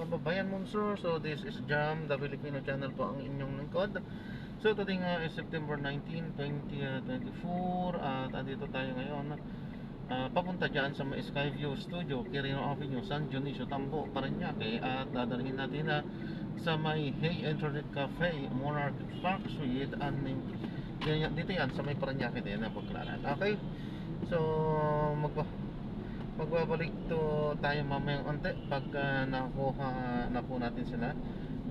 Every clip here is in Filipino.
kababayan Monsur. So this is Jam, the Filipino channel po ang inyong lingkod. So today nga is September 19, 2024 at andito tayo ngayon papunta dyan sa may Skyview Studio, Quirino Avenue, San Dionisio, Tambo, Parañaque. At dadalhin natin na sa may Hey Internet Cafe, Monarch Park Suite, and dito yan sa may Parañaque din na Baclaran. Okay, so magbabalik to tayo mamayang onte pag nakuha na po natin sila.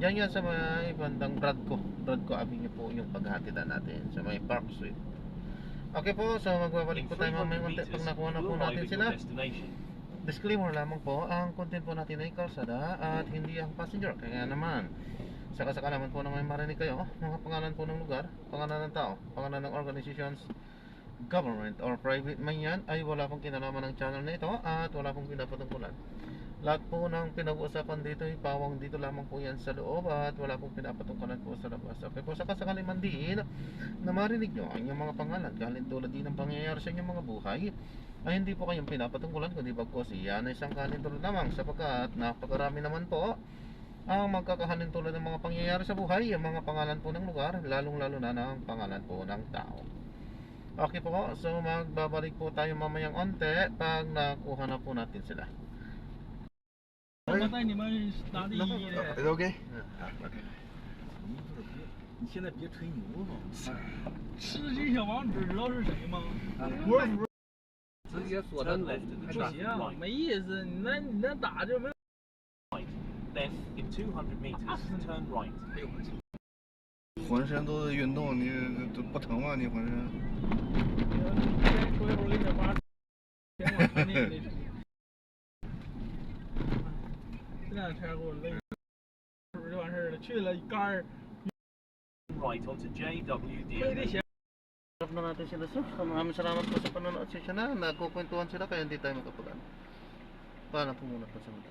Diyan yan sa may bandang Bradco Avenue po yung paghatidan natin sa may Park Suite. Okay po, so magbabalik po tayo mamayang onte pag nakuha na po natin sila. Disclaimer lamang po, ang content po natin ay kalsada at hindi ang passenger. Kaya naman, sa kasakalaman po na may marinig kayo, mga pangalan po ng lugar, pangalan ng tao, pangalan ng organizations, government or private man yan, ay wala pong kinalaman ng channel na ito at wala pong pinapatungkulan. Lahat po ng pinag-uusapan dito ay pawang dito lamang po yan sa loob at wala pong pinapatungkulan po sa labas. Okay po, sa kasakaling man din na marinig nyo ang inyong mga pangalan galing tulad din ng pangyayari sa inyong mga buhay, ay hindi po kayong pinapatungkulan kundi bagkos iyan ay isang kalintulad lamang, sapagkat napakarami naman po ang magkakahalin tulad ng mga pangyayari sa buhay, ang mga pangalan po ng lugar, lalong lalo na ang pangalan po ng tao. Okay po, so magbabalik po tayo mamayang onte pag nakuha na po natin sila. Okay? It's okay? 你现在别吹牛了，吃鸡小王子知道是谁吗？直接说他 Turn left at the 不 traffic 行， light. 没意思，你那打就没有。 Then, in 200 meters, turn right. 浑身都是运动，你都不疼吗？你浑身？过一会儿给你发，前往车内那车。这辆车给我累，会儿就完事儿了，去了杆儿， Right onto JWD. 非得写。 Sarap na natin sila, sir. So, maraming salamat po sa panonood. Sisya na, nagkukwentuhan sila kaya hindi tayo makapag-ano. Paano po muna po sa mga.